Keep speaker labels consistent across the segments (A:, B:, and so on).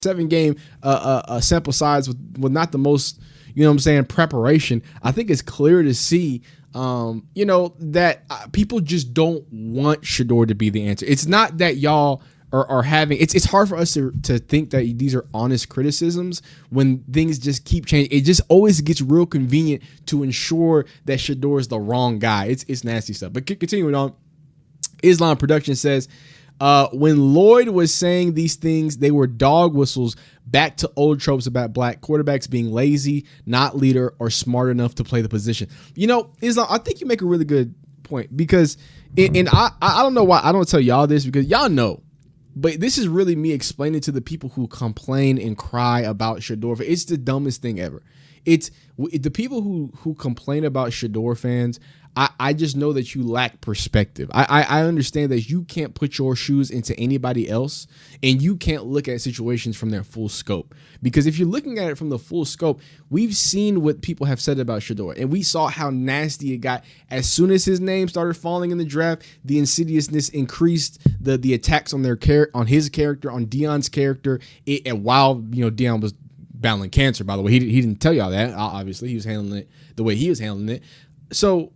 A: 7 game sample size with not the most, preparation, I think it's clear to see, that people just don't want Shedeur to be the answer. It's not that y'all are having, it's hard for us to think that these are honest criticisms when things just keep changing. It just always gets real convenient to ensure that Shedeur is the wrong guy. It's nasty stuff. But continuing on, Islam Production says, when Lloyd was saying these things, they were dog whistles back to old tropes about black quarterbacks being lazy, not leader, or smart enough to play the position. Islam, I think you make a really good point because, and I don't know why I don't tell y'all this because y'all know, but this is really me explaining to the people who complain and cry about Shedeur. It's the dumbest thing ever. It's the people who complain about Shedeur fans. I just know that you lack perspective. I understand that you can't put your shoes into anybody else and you can't look at situations from their full scope. Because if you're looking at it from the full scope, we've seen what people have said about Shedeur and we saw how nasty it got. As soon as his name started falling in the draft, the insidiousness increased, the attacks on on his character, on Deion's character. And while, Deion was battling cancer, by the way, he didn't tell y'all that. Obviously, he was handling it the way he was handling it. So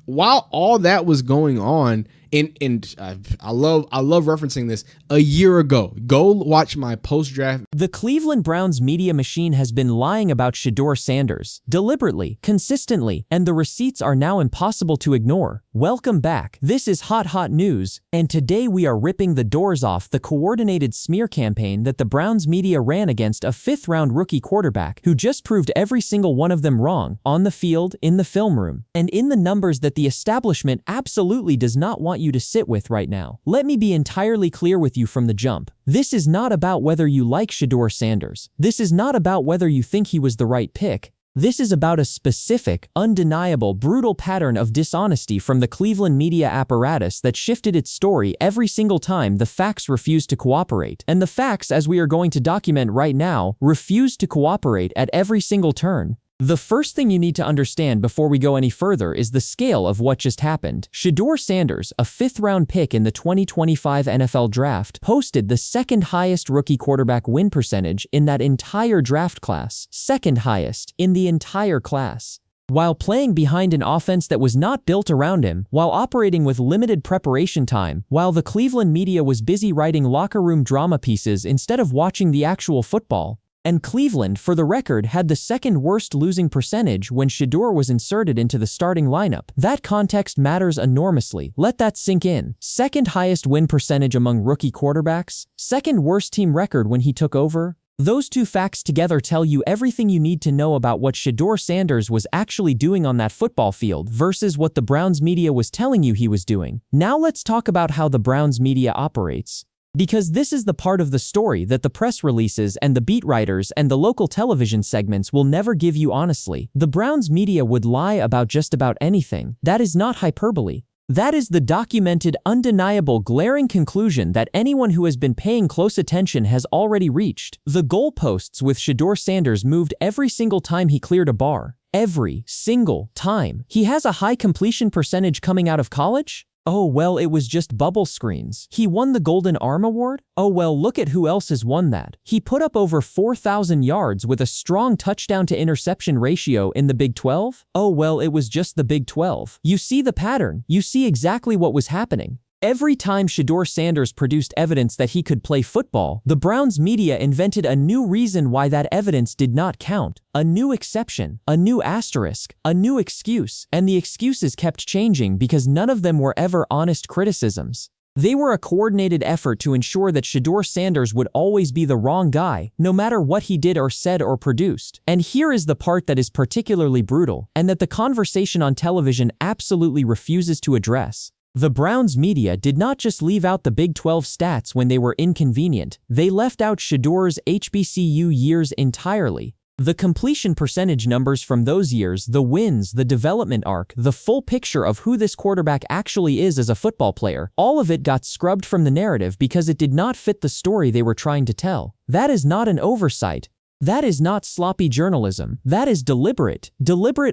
A: while all that was going on, and I love referencing this, a year ago, go watch my post-draft.
B: The Cleveland Browns media machine has been lying about Shedeur Sanders, deliberately, consistently, and the receipts are now impossible to ignore. Welcome back. This is hot news, and today we are ripping the doors off the coordinated smear campaign that the Browns media ran against a 5th-round rookie quarterback who just proved every single one of them wrong, on the field, in the film room, and in the numbers that the establishment absolutely does not want you to sit with right now. Let me be entirely clear with you from the jump. This is not about whether you like Shedeur Sanders. This is not about whether you think he was the right pick. This is about a specific, undeniable, brutal pattern of dishonesty from the Cleveland media apparatus that shifted its story every single time the facts refused to cooperate. And the facts, as we are going to document right now, refuse to cooperate at every single turn. The first thing you need to understand before we go any further is the scale of what just happened. Shedeur Sanders, a 5th-round pick in the 2025 NFL Draft, posted the 2nd highest rookie quarterback win percentage in that entire draft class, 2nd highest in the entire class. While playing behind an offense that was not built around him, while operating with limited preparation time, while the Cleveland media was busy writing locker room drama pieces instead of watching the actual football. And Cleveland, for the record, had the 2nd worst losing percentage when Shedeur was inserted into the starting lineup. That context matters enormously. Let that sink in. 2nd highest win percentage among rookie quarterbacks, 2nd worst team record when he took over. Those two facts together tell you everything you need to know about what Shedeur Sanders was actually doing on that football field versus what the Browns media was telling you he was doing. Now let's talk about how the Browns media operates. Because this is the part of the story that the press releases and the beat writers and the local television segments will never give you honestly. The Browns media would lie about just about anything. That is not hyperbole. That is the documented, undeniable, glaring conclusion that anyone who has been paying close attention has already reached. The goalposts with Shedeur Sanders moved every single time he cleared a bar. Every single time. He has a high completion percentage coming out of college? Oh, well, it was just bubble screens. He won the Golden Arm Award? Oh, well, look at who else has won that. He put up over 4,000 yards with a strong touchdown to interception ratio in the Big 12? Oh, well, it was just the Big 12. You see the pattern. You see exactly what was happening. Every time Shedeur Sanders produced evidence that he could play football, the Browns media invented a new reason why that evidence did not count. A new exception, a new asterisk, a new excuse, and the excuses kept changing because none of them were ever honest criticisms. They were a coordinated effort to ensure that Shedeur Sanders would always be the wrong guy, no matter what he did or said or produced. And here is the part that is particularly brutal, and that the conversation on television absolutely refuses to address. The Browns media did not just leave out the Big 12 stats when they were inconvenient, they left out Shedeur's HBCU years entirely. The completion percentage numbers from those years, the wins, the development arc, the full picture of who this quarterback actually is as a football player, all of it got scrubbed from the narrative because it did not fit the story they were trying to tell. That is not an oversight. That is not sloppy journalism. That is deliberate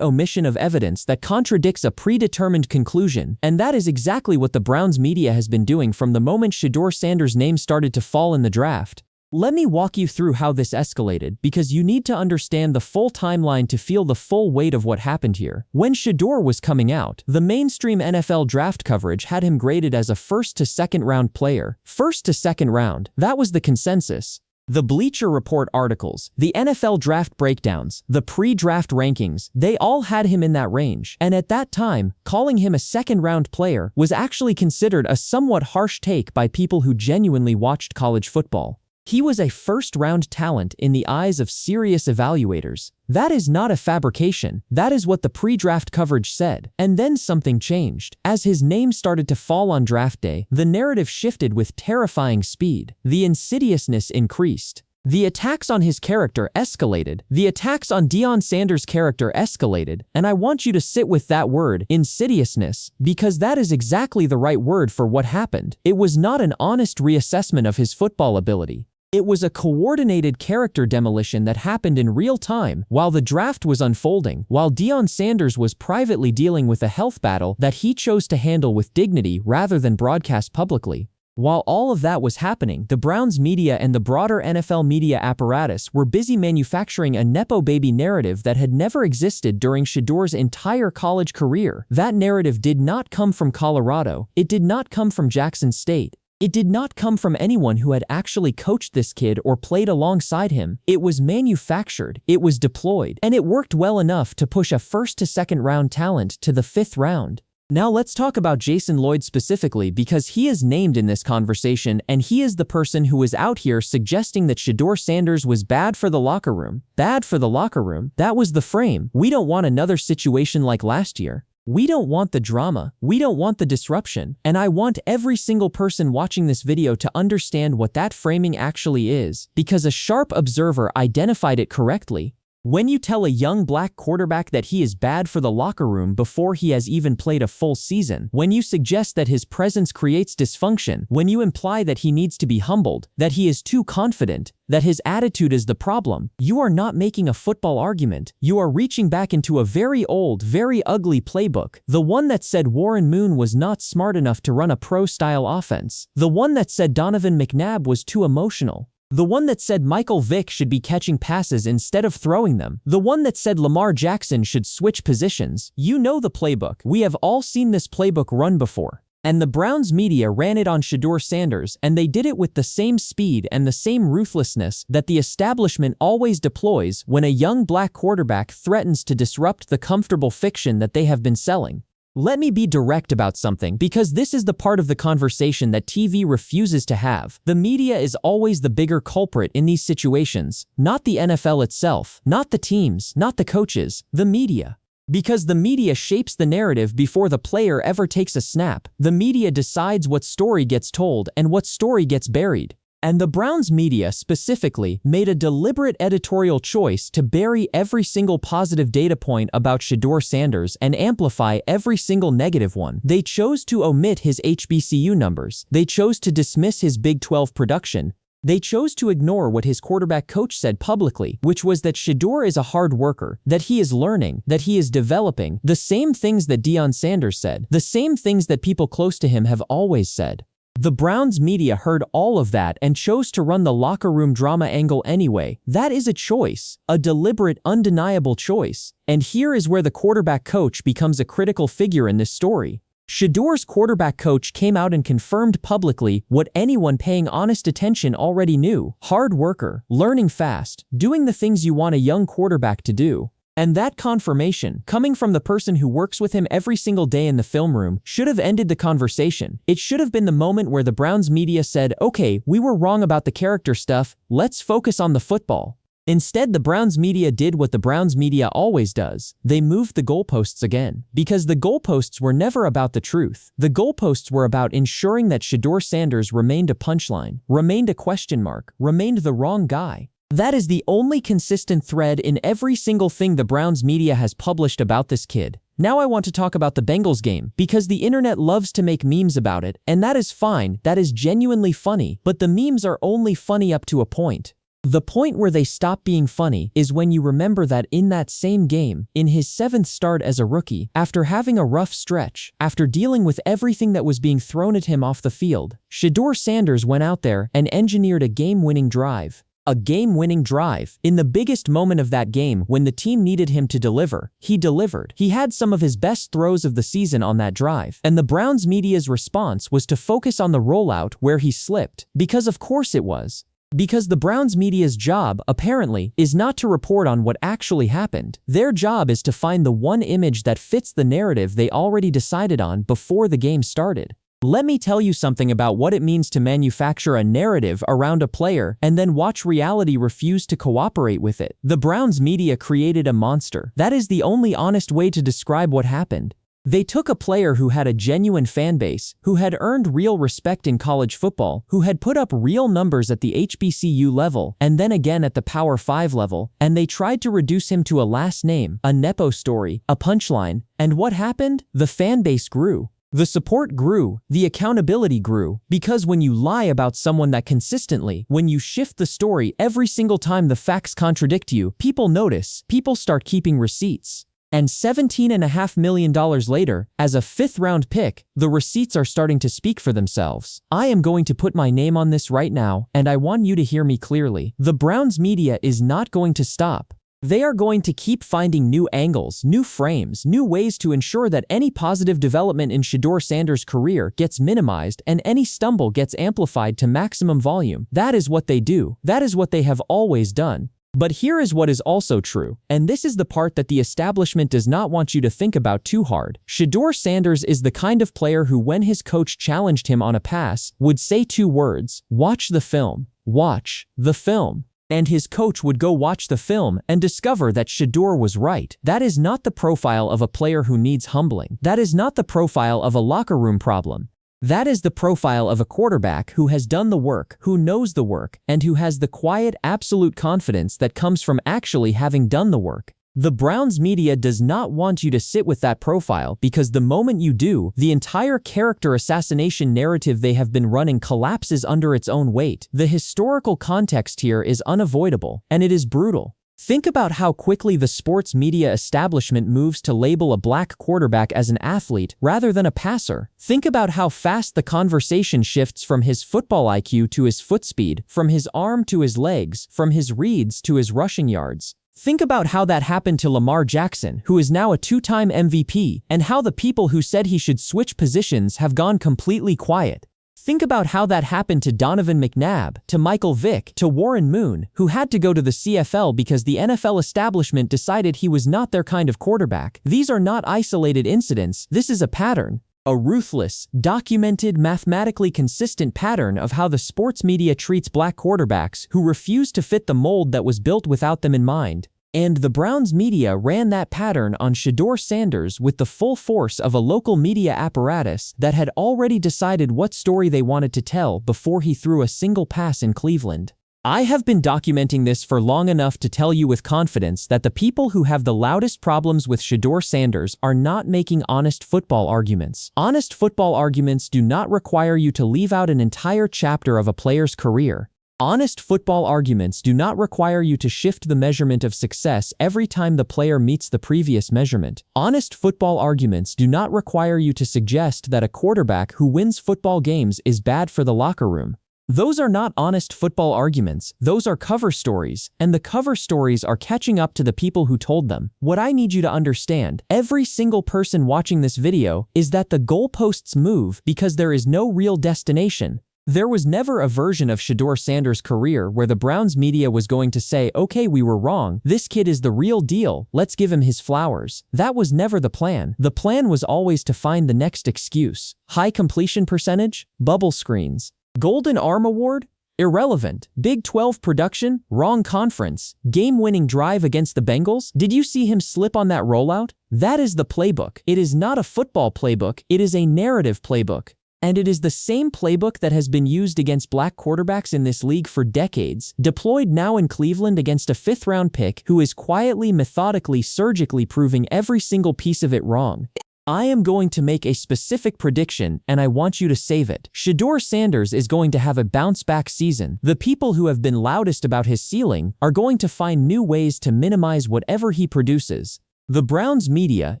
B: omission of evidence that contradicts a predetermined conclusion, and that is exactly what the Browns media has been doing from the moment Shedeur Sanders' name started to fall in the draft. Let me walk you through how this escalated because you need to understand the full timeline to feel the full weight of what happened here. When Shedeur was coming out, the mainstream NFL draft coverage had him graded as a first to second round player. First to second round, that was the consensus. The Bleacher Report articles, the NFL draft breakdowns, the pre-draft rankings, they all had him in that range. And at that time, calling him a second-round player was actually considered a somewhat harsh take by people who genuinely watched college football. He was a first-round talent in the eyes of serious evaluators. That is not a fabrication. That is what the pre-draft coverage said. And then something changed. As his name started to fall on draft day, the narrative shifted with terrifying speed. The insidiousness increased. The attacks on his character escalated. The attacks on Deion Sanders' character escalated. And I want you to sit with that word, insidiousness, because that is exactly the right word for what happened. It was not an honest reassessment of his football ability. It was a coordinated character demolition that happened in real time while the draft was unfolding, while Deion Sanders was privately dealing with a health battle that he chose to handle with dignity rather than broadcast publicly. While all of that was happening, the Browns media and the broader NFL media apparatus were busy manufacturing a Nepo baby narrative that had never existed during Shedeur's entire college career. That narrative did not come from Colorado. It did not come from Jackson State. It did not come from anyone who had actually coached this kid or played alongside him. It was manufactured, it was deployed, and it worked well enough to push a first to second round talent to the 5th round. Now let's talk about Jason Lloyd specifically because he is named in this conversation and he is the person who is out here suggesting that Shedeur Sanders was bad for the locker room. Bad for the locker room? That was the frame. We don't want another situation like last year. We don't want the drama, we don't want the disruption, and I want every single person watching this video to understand what that framing actually is, because a sharp observer identified it correctly. When you tell a young black quarterback that he is bad for the locker room before he has even played a full season, when you suggest that his presence creates dysfunction, when you imply that he needs to be humbled, that he is too confident, that his attitude is the problem, you are not making a football argument. You are reaching back into a very old, very ugly playbook. The one that said Warren Moon was not smart enough to run a pro-style offense. The one that said Donovan McNabb was too emotional. The one that said Michael Vick should be catching passes instead of throwing them. The one that said Lamar Jackson should switch positions. You know the playbook. We have all seen this playbook run before. And the Browns media ran it on Shedeur Sanders, and they did it with the same speed and the same ruthlessness that the establishment always deploys when a young black quarterback threatens to disrupt the comfortable fiction that they have been selling. Let me be direct about something because this is the part of the conversation that TV refuses to have. The media is always the bigger culprit in these situations, not the NFL itself, not the teams, not the coaches, the media. Because the media shapes the narrative before the player ever takes a snap. The media decides what story gets told and what story gets buried. And the Browns media specifically made a deliberate editorial choice to bury every single positive data point about Shedeur Sanders and amplify every single negative one. They chose to omit his HBCU numbers. They chose to dismiss his Big 12 production. They chose to ignore what his quarterback coach said publicly, which was that Shedeur is a hard worker, that he is learning, that he is developing, the same things that Deion Sanders said, the same things that people close to him have always said. The Browns media heard all of that and chose to run the locker room drama angle anyway. That is a choice, a deliberate, undeniable choice. And here is where the quarterback coach becomes a critical figure in this story. Shedeur's quarterback coach came out and confirmed publicly what anyone paying honest attention already knew. Hard worker, learning fast, doing the things you want a young quarterback to do. And that confirmation, coming from the person who works with him every single day in the film room, should have ended the conversation. It should have been the moment where the Browns media said, okay, we were wrong about the character stuff, let's focus on the football. Instead, the Browns media did what the Browns media always does. They moved the goalposts again. Because the goalposts were never about the truth. The goalposts were about ensuring that Shedeur Sanders remained a punchline, remained a question mark, remained the wrong guy. That is the only consistent thread in every single thing the Browns media has published about this kid. Now I want to talk about the Bengals game, because the internet loves to make memes about it, and that is fine, that is genuinely funny, but the memes are only funny up to a point. The point where they stop being funny is when you remember that in that same game, in his 7th start as a rookie, after having a rough stretch, after dealing with everything that was being thrown at him off the field, Shedeur Sanders went out there and engineered a game-winning drive. A game-winning drive. In the biggest moment of that game, when the team needed him to deliver, he delivered. He had some of his best throws of the season on that drive. And the Browns media's response was to focus on the rollout where he slipped. Because of course it was. Because the Browns media's job, apparently, is not to report on what actually happened. Their job is to find the one image that fits the narrative they already decided on before the game started. Let me tell you something about what it means to manufacture a narrative around a player and then watch reality refuse to cooperate with it. The Browns media created a monster. That is the only honest way to describe what happened. They took a player who had a genuine fan base, who had earned real respect in college football, who had put up real numbers at the HBCU level and then again at the Power 5 level, and they tried to reduce him to a last name, a nepo story, a punchline. And what happened? The fan base grew. The support grew, the accountability grew, because when you lie about someone that consistently, when you shift the story every single time the facts contradict you, people notice, people start keeping receipts. And $17.5 million later, as a 5th-round pick, the receipts are starting to speak for themselves. I am going to put my name on this right now, and I want you to hear me clearly. The Browns media is not going to stop. They are going to keep finding new angles, new frames, new ways to ensure that any positive development in Shedeur Sanders' career gets minimized and any stumble gets amplified to maximum volume. That is what they do. That is what they have always done. But here is what is also true, and this is the part that the establishment does not want you to think about too hard. Shedeur Sanders is the kind of player who, when his coach challenged him on a pass, would say 2 words: watch the film, watch the film. And his coach would go watch the film and discover that Shedeur was right. That is not the profile of a player who needs humbling. That is not the profile of a locker room problem. That is the profile of a quarterback who has done the work, who knows the work, and who has the quiet, absolute confidence that comes from actually having done the work. The Browns media does not want you to sit with that profile because the moment you do, the entire character assassination narrative they have been running collapses under its own weight. The historical context here is unavoidable, and it is brutal. Think about how quickly the sports media establishment moves to label a black quarterback as an athlete rather than a passer. Think about how fast the conversation shifts from his football IQ to his foot speed, from his arm to his legs, from his reads to his rushing yards. Think about how that happened to Lamar Jackson, who is now a 2-time MVP, and how the people who said he should switch positions have gone completely quiet. Think about how that happened to Donovan McNabb, to Michael Vick, to Warren Moon, who had to go to the CFL because the NFL establishment decided he was not their kind of quarterback. These are not isolated incidents, this is a pattern. A ruthless, documented, mathematically consistent pattern of how the sports media treats black quarterbacks who refuse to fit the mold that was built without them in mind. And the Browns media ran that pattern on Shedeur Sanders with the full force of a local media apparatus that had already decided what story they wanted to tell before he threw a single pass in Cleveland. I have been documenting this for long enough to tell you with confidence that the people who have the loudest problems with Shedeur Sanders are not making honest football arguments. Honest football arguments do not require you to leave out an entire chapter of a player's career. Honest football arguments do not require you to shift the measurement of success every time the player meets the previous measurement. Honest football arguments do not require you to suggest that a quarterback who wins football games is bad for the locker room. Those are not honest football arguments, those are cover stories, and the cover stories are catching up to the people who told them. What I need you to understand, every single person watching this video, is that the goalposts move because there is no real destination. There was never a version of Shedeur Sanders' career where the Browns media was going to say, okay, we were wrong, this kid is the real deal, let's give him his flowers. That was never the plan. The plan was always to find the next excuse. High completion percentage? Bubble screens. Golden Arm Award? Irrelevant. Big 12 production? Wrong conference. Game-winning drive against the Bengals? Did you see him slip on that rollout? That is the playbook. It is not a football playbook, it is a narrative playbook. And it is the same playbook that has been used against black quarterbacks in this league for decades, deployed now in Cleveland against a 5th-round pick who is quietly, methodically, surgically proving every single piece of it wrong. I am going to make a specific prediction and I want you to save it. Shedeur Sanders is going to have a bounce-back season. The people who have been loudest about his ceiling are going to find new ways to minimize whatever he produces. The Browns media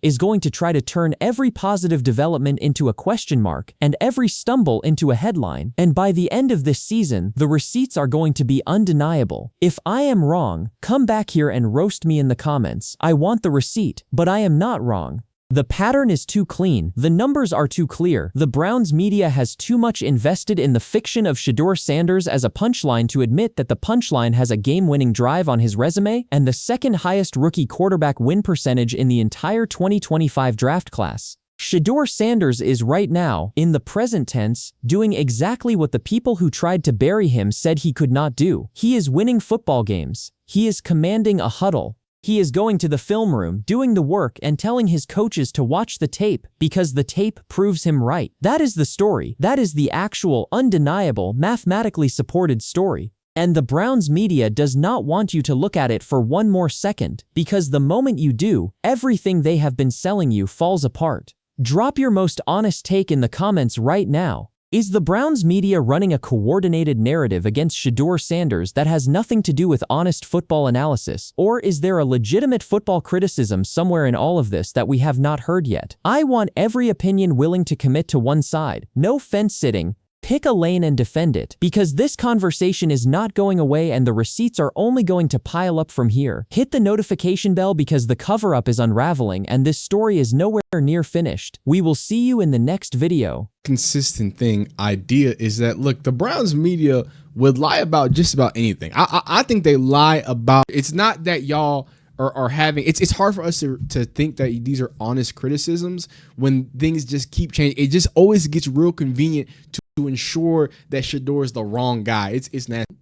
B: is going to try to turn every positive development into a question mark and every stumble into a headline, and by the end of this season, the receipts are going to be undeniable. If I am wrong, come back here and roast me in the comments. I want the receipt, but I am not wrong. The pattern is too clean, the numbers are too clear, the Browns media has too much invested in the fiction of Shedeur Sanders as a punchline to admit that the punchline has a game-winning drive on his resume and the second highest rookie quarterback win percentage in the entire 2025 draft class. Shedeur Sanders is right now, in the present tense, doing exactly what the people who tried to bury him said he could not do. He is winning football games. He is commanding a huddle. He is going to the film room, doing the work, and telling his coaches to watch the tape because the tape proves him right. That is the story. That is the actual, undeniable, mathematically supported story. And the Browns media does not want you to look at it for one more second, because the moment you do, everything they have been selling you falls apart. Drop your most honest take in the comments right now. Is the Browns media running a coordinated narrative against Shedeur Sanders that has nothing to do with honest football analysis, or is there a legitimate football criticism somewhere in all of this that we have not heard yet? I want every opinion willing to commit to one side. No fence sitting. Pick a lane and defend it, because this conversation is not going away and the receipts are only going to pile up from here. Hit the notification bell because the cover-up is unraveling and this story is nowhere near finished. We will see you in the next video.
A: Consistent idea is that, look, the Browns media would lie about just about anything. I think they lie about, it's not that y'all are having, it's hard for us to think that these are honest criticisms when things just keep changing. It just always gets real convenient to ensure that Shedeur is the wrong guy. It's nasty.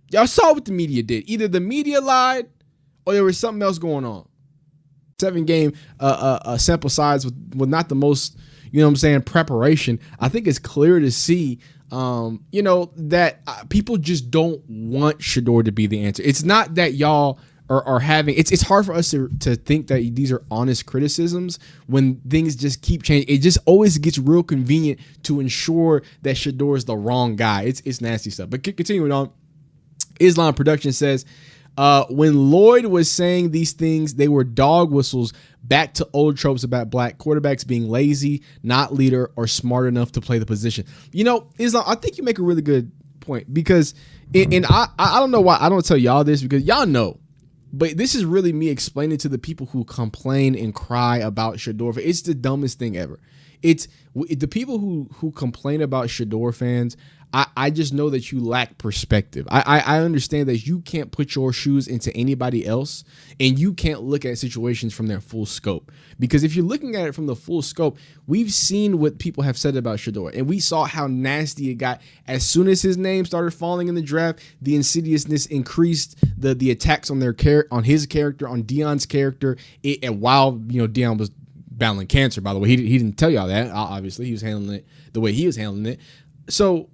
A: Y'all saw what the media did. Either the media lied or there was something else going on. 7-game sample size with not the most, preparation. I think it's clear to see, that people just don't want Shedeur to be the answer. It's not that y'all are having, it's hard for us to think that these are honest criticisms when things just keep changing. It just always gets real convenient to ensure that Shedeur is the wrong guy. It's nasty stuff. But continuing on, Islam Production says, when Lloyd was saying these things, they were dog whistles back to old tropes about black quarterbacks being lazy, not leader, or smart enough to play the position. Islam, I think you make a really good point, because and I don't know why I don't tell y'all this, because y'all know. But this is really me explaining to the people who complain and cry about Shedeur. It's the dumbest thing ever. It's the people who complain about Shedeur fans. I just know that you lack perspective. I understand that you can't put your shoes into anybody else, and you can't look at situations from their full scope. Because if you're looking at it from the full scope, we've seen what people have said about Shedeur, and we saw how nasty it got. As soon as his name started falling in the draft, the insidiousness increased, the attacks on on his character, on Deion's character, and while Deion was battling cancer, by the way, he didn't tell y'all that. Obviously, he was handling it the way he was handling it. So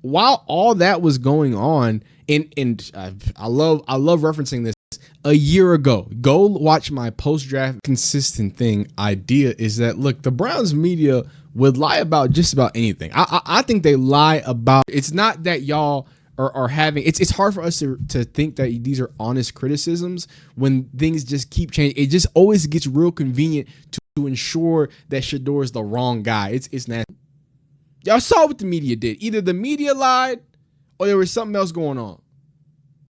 A: while all that was going on, and I love referencing this, a year ago, go watch my post-draft consistent idea is that, look, the Browns media would lie about just about anything. I think they lie about, it's not that y'all are having, it's hard for us to think that these are honest criticisms when things just keep changing. It just always gets real convenient to ensure that Shedeur is the wrong guy. It's nasty. Y'all saw what the media did. Either the media lied or there was something else going on.